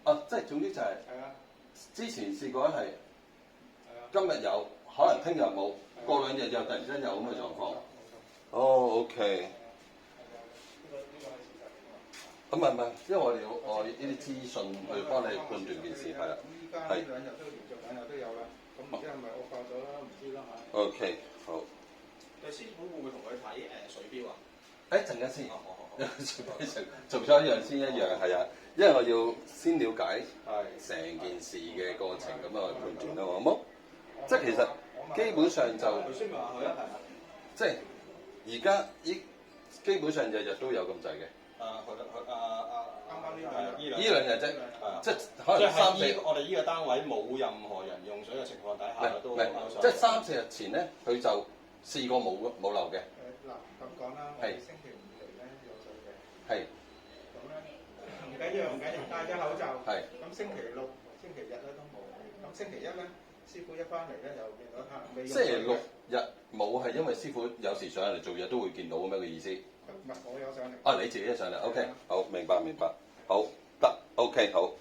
啊，即係總之就係之前試過係今日有，可能聽日冇，過2日又突然之間有咁嘅狀況。哦，OK。咁唔係，因為我哋要我呢啲資訊去幫你判斷件事係啦。依家呢2日都連續2日都有啦，咁唔知係咪惡化咗啦？唔知啦嚇。OK， 好。師傅會唔會同佢睇水錶啊？陣間先，做咗一樣先一樣係啊，因為我要先了解成件事嘅過程，咁我判斷啦，好冇？即係其實基本上就即係而家基本上日日都有咁滯嘅。啱啱呢2日啫，即係可能3、4。我哋呢個單位冇任何人用水嘅情況底下都即係3、4日前咧，佢就試過冇漏嘅。嗱咁講啦，我哋星期5嚟咧有水嘅。係。咁咧唔緊要，戴咗口罩。係。咁星期6、星期日咧都冇。咁星期1咧，師傅一翻嚟咧就見到未用。星期6日冇係因為師傅有時上嚟做嘢都會見到咁樣嘅意思。唔係，我有上嚟。啊，你自己上嚟 ，OK， 好，明白，好，得 ，OK， 好。